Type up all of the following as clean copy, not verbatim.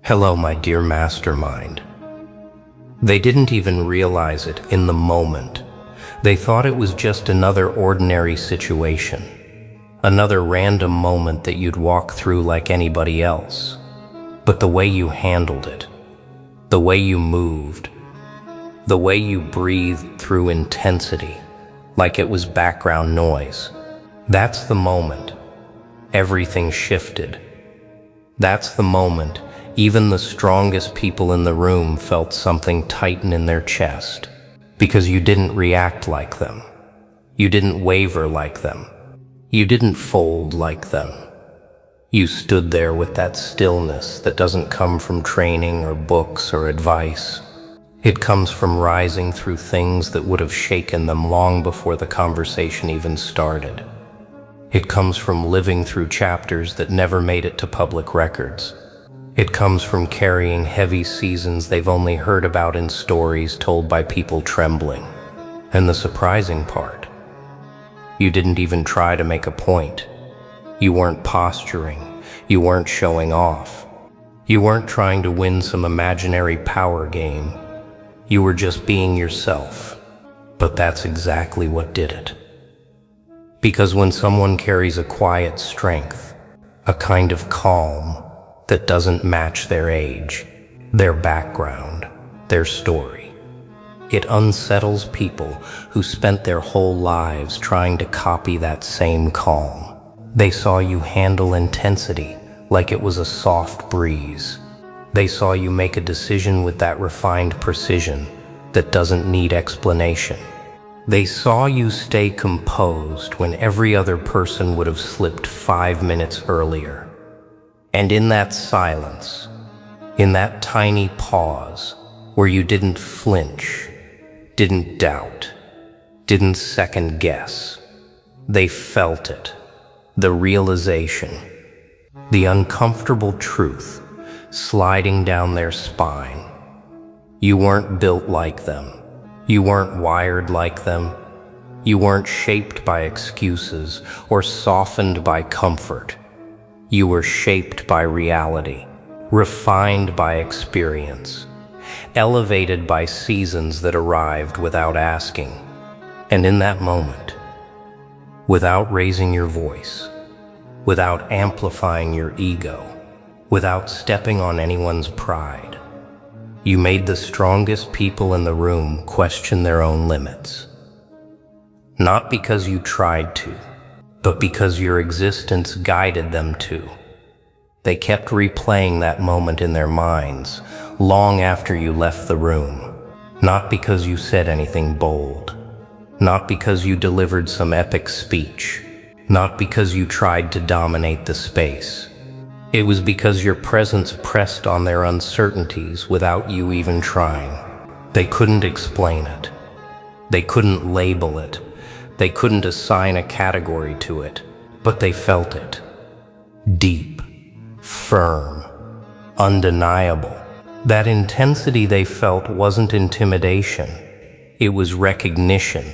Hello, my dear mastermind. They didn't even realize it in the moment. They thought it was just another ordinary situation, another random moment that you'd walk through like anybody else. But the way you handled it, the way you moved, the way you breathed through intensity, like it was background noise, that's the moment. Everything shifted. That's the moment even the strongest people in the room felt something tighten in their chest, because you didn't react like them. You didn't waver like them. You didn't fold like them. You stood there with that stillness that doesn't come from training or books or advice. It comes from rising through things that would have shaken them long before the conversation even started. It comes from living through chapters that never made it to public records. It comes from carrying heavy seasons they've only heard about in stories told by people trembling. And the surprising part, you didn't even try to make a point. You weren't posturing. You weren't showing off. You weren't trying to win some imaginary power game. You were just being yourself. But that's exactly what did it. Because when someone carries a quiet strength, a kind of calm that doesn't match their age, their background, their story, it unsettles people who spent their whole lives trying to copy that same calm. They saw you handle intensity like it was a soft breeze. They saw you make a decision with that refined precision that doesn't need explanation. They saw you stay composed when every other person would have slipped 5 minutes earlier. And in that silence, in that tiny pause where you didn't flinch, didn't doubt, didn't second guess, they felt it, the realization, the uncomfortable truth sliding down their spine. You weren't built like them. You weren't wired like them. You weren't shaped by excuses or softened by comfort. You were shaped by reality, refined by experience, elevated by seasons that arrived without asking. And in that moment, without raising your voice, without amplifying your ego, without stepping on anyone's pride, you made the strongest people in the room question their own limits. Not because you tried to, but because your existence guided them to. They kept replaying that moment in their minds long after you left the room. Not because you said anything bold, not because you delivered some epic speech, not because you tried to dominate the space. It was because your presence pressed on their uncertainties without you even trying. They couldn't explain it. They couldn't label it. They couldn't assign a category to it, but they felt it. Deep, firm, undeniable. That intensity they felt wasn't intimidation. It was recognition.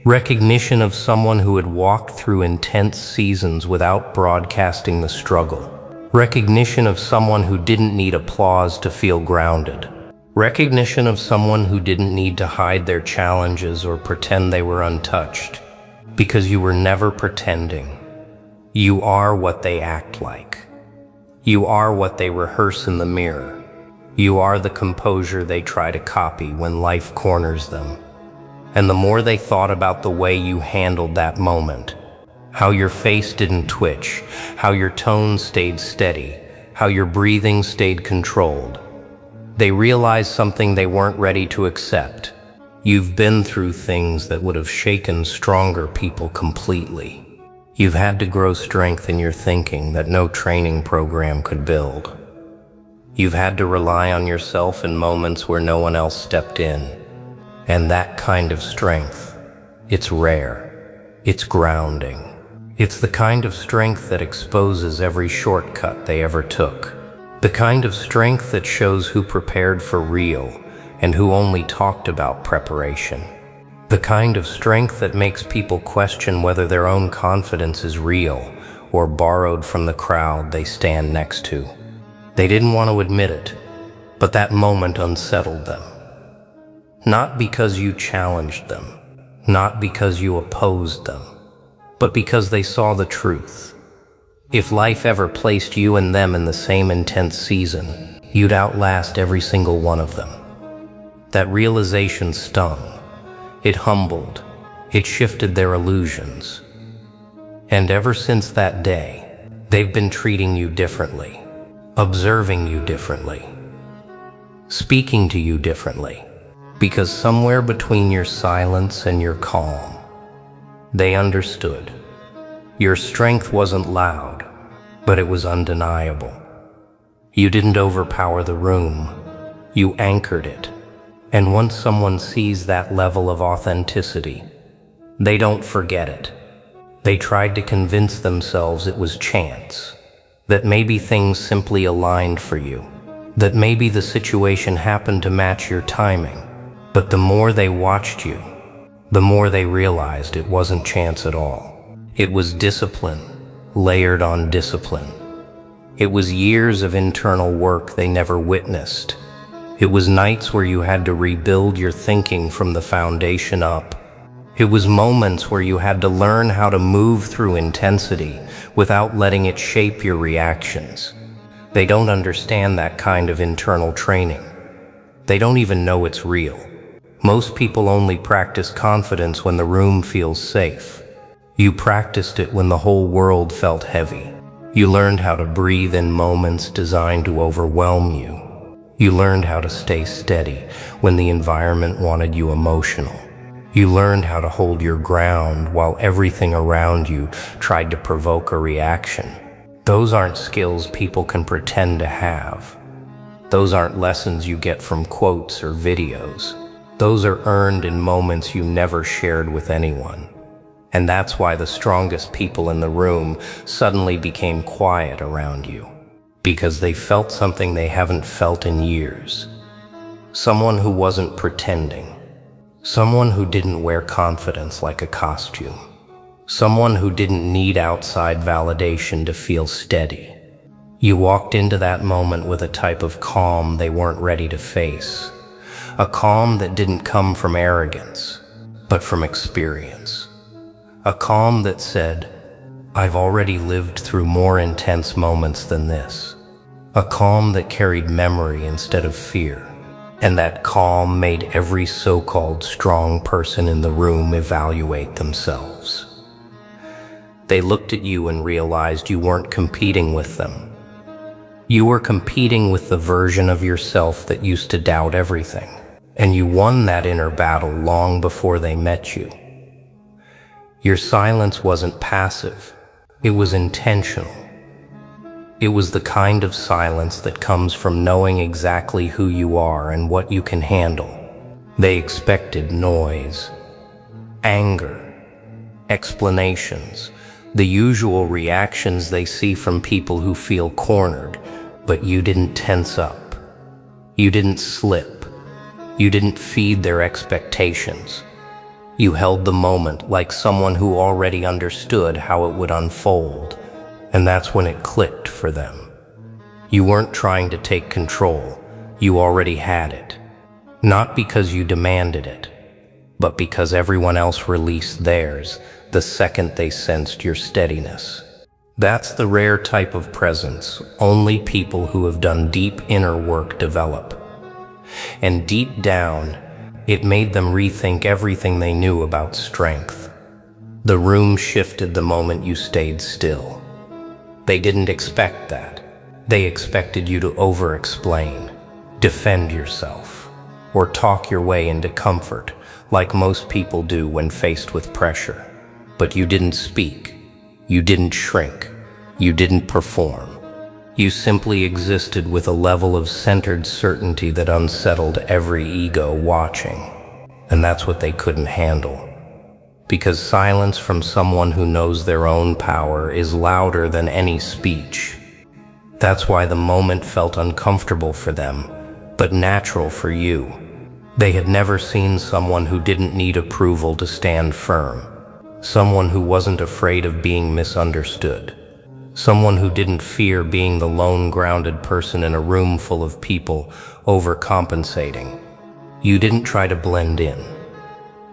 Recognition of someone who had walked through intense seasons without broadcasting the struggle. Recognition of someone who didn't need applause to feel grounded. Recognition of someone who didn't need to hide their challenges or pretend they were untouched. Because you were never pretending. You are what they act like. You are what they rehearse in the mirror. You are the composure they try to copy when life corners them. And the more they thought about the way you handled that moment, how your face didn't twitch, how your tone stayed steady, how your breathing stayed controlled, they realized something they weren't ready to accept. You've been through things that would have shaken stronger people completely. You've had to grow strength in your thinking that no training program could build. You've had to rely on yourself in moments where no one else stepped in. And that kind of strength, it's rare. It's grounding. It's the kind of strength that exposes every shortcut they ever took. The kind of strength that shows who prepared for real and who only talked about preparation. The kind of strength that makes people question whether their own confidence is real or borrowed from the crowd they stand next to. They didn't want to admit it, but that moment unsettled them. Not because you challenged them, not because you opposed them, but because they saw the truth. If life ever placed you and them in the same intense season, you'd outlast every single one of them. That realization stung. It humbled. It shifted their illusions. And ever since that day, they've been treating you differently, observing you differently, speaking to you differently, because somewhere between your silence and your calm, they understood. Your strength wasn't loud, but it was undeniable. You didn't overpower the room, you anchored it. And once someone sees that level of authenticity, they don't forget it. They tried to convince themselves it was chance, that maybe things simply aligned for you, that maybe the situation happened to match your timing. But the more they watched you, the more they realized it wasn't chance at all. It was discipline, layered on discipline. It was years of internal work they never witnessed. It was nights where you had to rebuild your thinking from the foundation up. It was moments where you had to learn how to move through intensity without letting it shape your reactions. They don't understand that kind of internal training. They don't even know it's real. Most people only practice confidence when the room feels safe. You practiced it when the whole world felt heavy. You learned how to breathe in moments designed to overwhelm you. You learned how to stay steady when the environment wanted you emotional. You learned how to hold your ground while everything around you tried to provoke a reaction. Those aren't skills people can pretend to have. Those aren't lessons you get from quotes or videos. Those are earned in moments you never shared with anyone. And that's why the strongest people in the room suddenly became quiet around you. Because they felt something they haven't felt in years. Someone who wasn't pretending. Someone who didn't wear confidence like a costume. Someone who didn't need outside validation to feel steady. You walked into that moment with a type of calm they weren't ready to face. A calm that didn't come from arrogance, but from experience. A calm that said, I've already lived through more intense moments than this. A calm that carried memory instead of fear. And that calm made every so-called strong person in the room evaluate themselves. They looked at you and realized you weren't competing with them. You were competing with the version of yourself that used to doubt everything. And you won that inner battle long before they met you. Your silence wasn't passive. It was intentional. It was the kind of silence that comes from knowing exactly who you are and what you can handle. They expected noise, anger, explanations, the usual reactions they see from people who feel cornered, but you didn't tense up. You didn't slip. You didn't feed their expectations. You held the moment like someone who already understood how it would unfold, and that's when it clicked for them. You weren't trying to take control, you already had it. Not because you demanded it, but because everyone else released theirs the second they sensed your steadiness. That's the rare type of presence only people who have done deep inner work develop. And deep down, it made them rethink everything they knew about strength. The room shifted the moment you stayed still. They didn't expect that. They expected you to over-explain, defend yourself, or talk your way into comfort, like most people do when faced with pressure. But you didn't speak. You didn't shrink. You didn't perform. You simply existed with a level of centered certainty that unsettled every ego watching. And that's what they couldn't handle. Because silence from someone who knows their own power is louder than any speech. That's why the moment felt uncomfortable for them, but natural for you. They had never seen someone who didn't need approval to stand firm. Someone who wasn't afraid of being misunderstood. Someone who didn't fear being the lone grounded person in a room full of people overcompensating. You didn't try to blend in.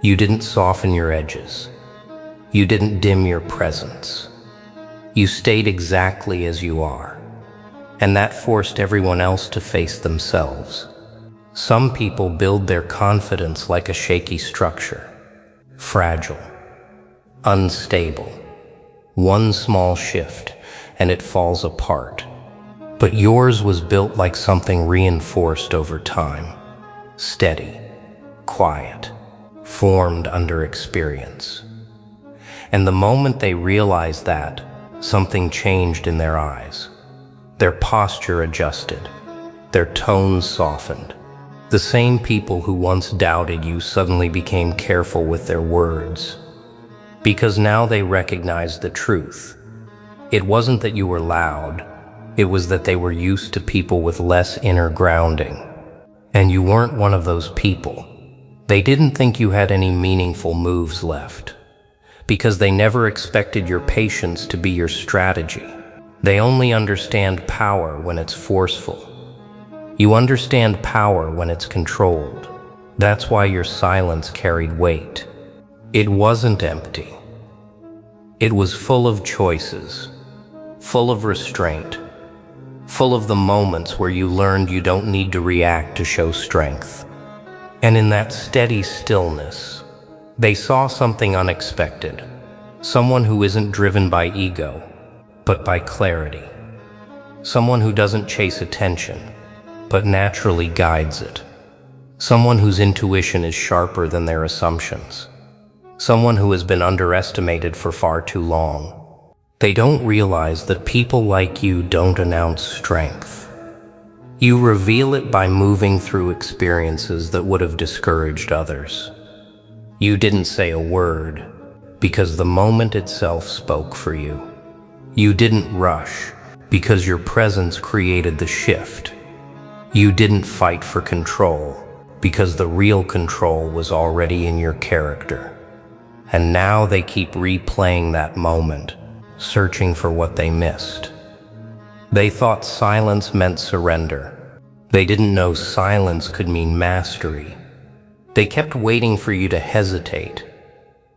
You didn't soften your edges. You didn't dim your presence. You stayed exactly as you are. And that forced everyone else to face themselves. Some people build their confidence like a shaky structure. Fragile. Unstable. One small shift, and it falls apart. But yours was built like something reinforced over time. Steady. Quiet. Formed under experience. And the moment they realized that, something changed in their eyes. Their posture adjusted. Their tones softened. The same people who once doubted you suddenly became careful with their words. Because now they recognized the truth. It wasn't that you were loud. It was that they were used to people with less inner grounding. And you weren't one of those people. They didn't think you had any meaningful moves left. Because they never expected your patience to be your strategy. They only understand power when it's forceful. You understand power when it's controlled. That's why your silence carried weight. It wasn't empty. It was full of choices, full of restraint, full of the moments where you learned you don't need to react to show strength. And in that steady stillness, they saw something unexpected. Someone who isn't driven by ego, but by clarity. Someone who doesn't chase attention, but naturally guides it. Someone whose intuition is sharper than their assumptions. Someone who has been underestimated for far too long. They don't realize that people like you don't announce strength. You reveal it by moving through experiences that would have discouraged others. You didn't say a word, because the moment itself spoke for you. You didn't rush, because your presence created the shift. You didn't fight for control, because the real control was already in your character. And now they keep replaying that moment, searching for what they missed. They thought silence meant surrender. They didn't know silence could mean mastery. They kept waiting for you to hesitate.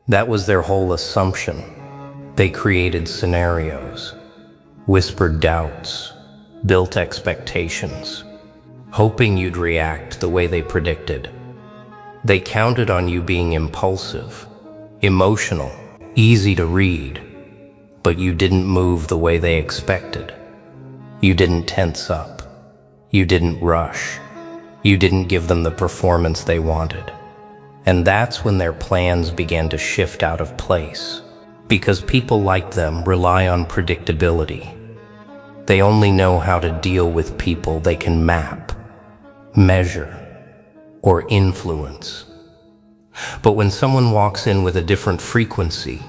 That was their whole assumption. They created scenarios, whispered doubts, built expectations, hoping you'd react the way they predicted. They counted on you being impulsive, emotional, easy to read, but you didn't move the way they expected. You didn't tense up. You didn't rush. You didn't give them the performance they wanted. And that's when their plans began to shift out of place. Because people like them rely on predictability. They only know how to deal with people they can map, measure, or influence. But when someone walks in with a different frequency,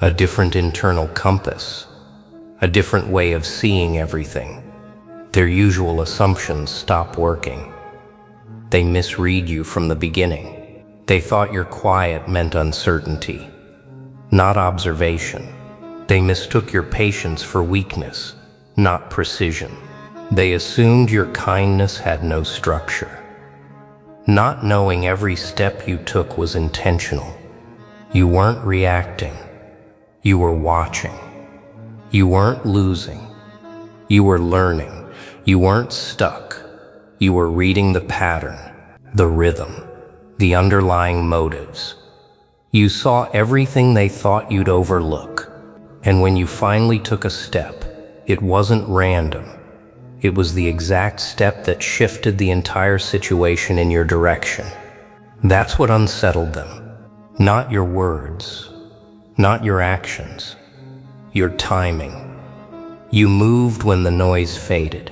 a different internal compass, a different way of seeing everything, their usual assumptions stop working. They misread you from the beginning. They thought your quiet meant uncertainty, not observation. They mistook your patience for weakness, not precision. They assumed your kindness had no structure. Not knowing every step you took was intentional. You weren't reacting. You were watching. You weren't losing. You were learning. You weren't stuck. You were reading the pattern, the rhythm, the underlying motives. You saw everything they thought you'd overlook. And when you finally took a step, it wasn't random. It was the exact step that shifted the entire situation in your direction. That's what unsettled them. Not your words, not your actions, your timing. You moved when the noise faded.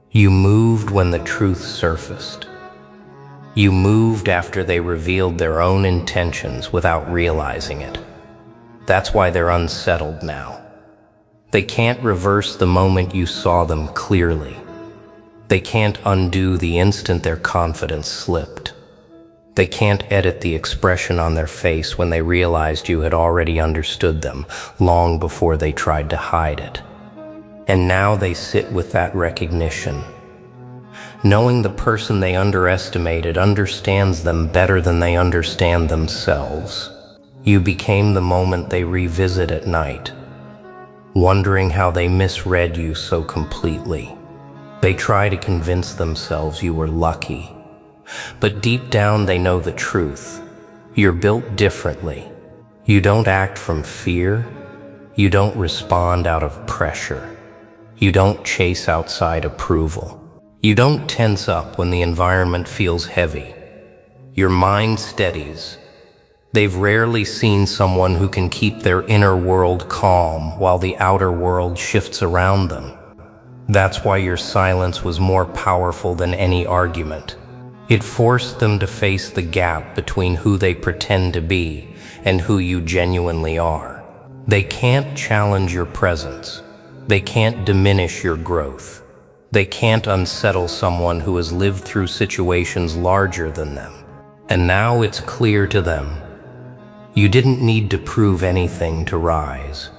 You moved when the truth surfaced. You moved after they revealed their own intentions without realizing it. That's why they're unsettled now. They can't reverse the moment you saw them clearly. They can't undo the instant their confidence slipped. They can't edit the expression on their face when they realized you had already understood them long before they tried to hide it. And now they sit with that recognition, knowing the person they underestimated understands them better than they understand themselves. You became the moment they revisit at night, wondering how they misread you so completely. They try to convince themselves you were lucky, but deep down they know the truth. You're built differently. You don't act from fear. You don't respond out of pressure. You don't chase outside approval. You don't tense up when the environment feels heavy. Your mind steadies. They've rarely seen someone who can keep their inner world calm while the outer world shifts around them. That's why your silence was more powerful than any argument. It forced them to face the gap between who they pretend to be and who you genuinely are. They can't challenge your presence. They can't diminish your growth. They can't unsettle someone who has lived through situations larger than them. And now it's clear to them. You didn't need to prove anything to rise.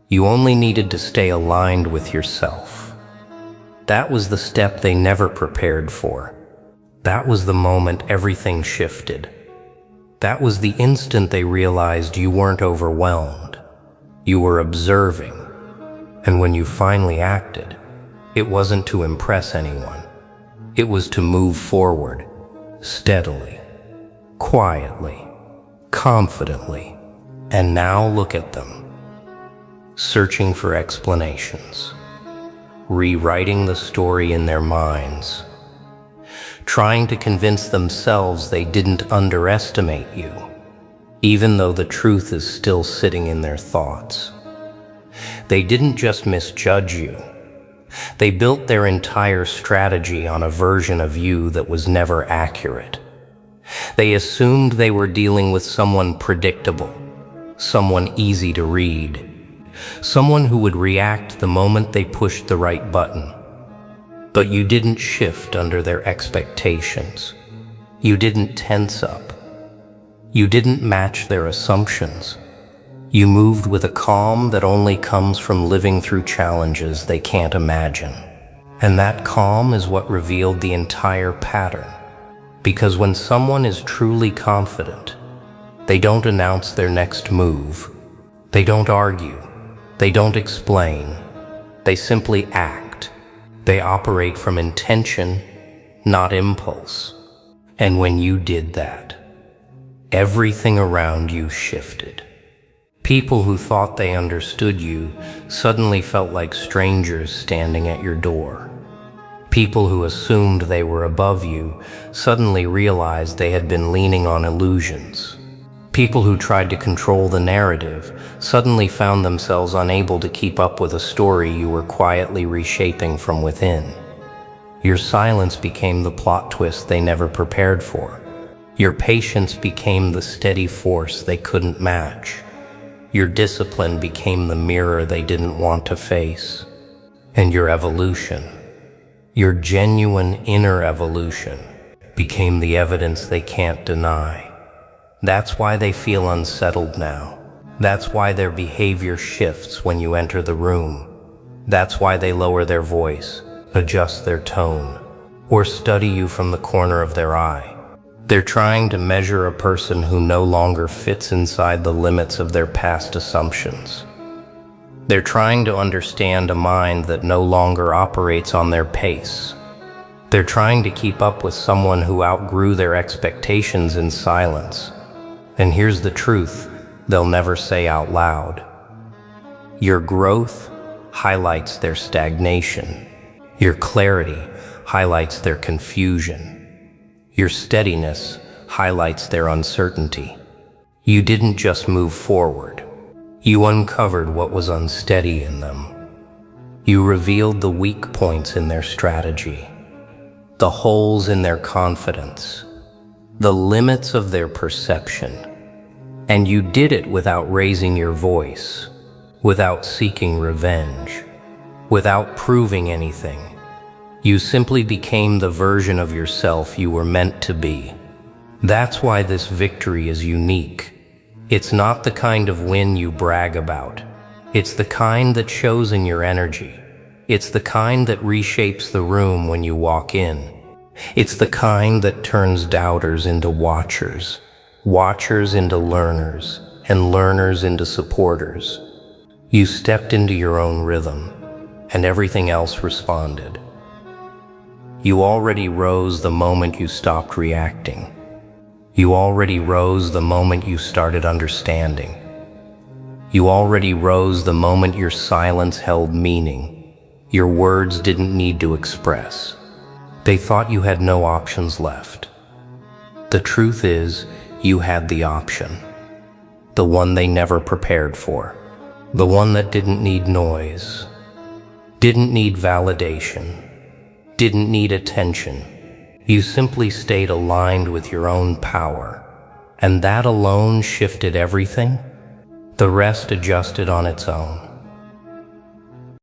You only needed to stay aligned with yourself. That was the step they never prepared for. That was the moment everything shifted. That was the instant they realized you weren't overwhelmed. You were observing. And when you finally acted, it wasn't to impress anyone. It was to move forward, steadily, quietly, confidently. And now look at them, searching for explanations, rewriting the story in their minds, trying to convince themselves they didn't underestimate you, even though the truth is still sitting in their thoughts. They didn't just misjudge you. They built their entire strategy on a version of you that was never accurate. They assumed they were dealing with someone predictable, someone easy to read, someone who would react the moment they pushed the right button. But you didn't shift under their expectations. You didn't tense up. You didn't match their assumptions. You moved with a calm that only comes from living through challenges they can't imagine. And that calm is what revealed the entire pattern. Because when someone is truly confident, they don't announce their next move. They don't argue. They don't explain. They simply act. They operate from intention, not impulse. And when you did that, everything around you shifted. People who thought they understood you suddenly felt like strangers standing at your door. People who assumed they were above you suddenly realized they had been leaning on illusions. People who tried to control the narrative suddenly found themselves unable to keep up with a story you were quietly reshaping from within. Your silence became the plot twist they never prepared for. Your patience became the steady force they couldn't match. Your discipline became the mirror they didn't want to face. And your evolution, your genuine inner evolution, became the evidence they can't deny. That's why they feel unsettled now. That's why their behavior shifts when you enter the room. That's why they lower their voice, adjust their tone, or study you from the corner of their eye. They're trying to measure a person who no longer fits inside the limits of their past assumptions. They're trying to understand a mind that no longer operates on their pace. They're trying to keep up with someone who outgrew their expectations in silence. And here's the truth they'll never say out loud. Your growth highlights their stagnation. Your clarity highlights their confusion. Your steadiness highlights their uncertainty. You didn't just move forward. You uncovered what was unsteady in them. You revealed the weak points in their strategy, the holes in their confidence, the limits of their perception. And you did it without raising your voice, without seeking revenge, without proving anything. You simply became the version of yourself you were meant to be. That's why this victory is unique. It's not the kind of win you brag about. It's the kind that shows in your energy, It's the kind that reshapes the room when you walk in. It's the kind that turns doubters into watchers, watchers into learners, and learners into supporters. You stepped into your own rhythm, and everything else responded. You already rose the moment you stopped reacting. You already rose the moment you started understanding. You already rose the moment your silence held meaning. Your words didn't need to express. They thought you had no options left. The truth is, you had the option. The one they never prepared for. The one that didn't need noise. Didn't need validation. Didn't need attention. You simply stayed aligned with your own power. And that alone shifted everything. The rest adjusted on its own.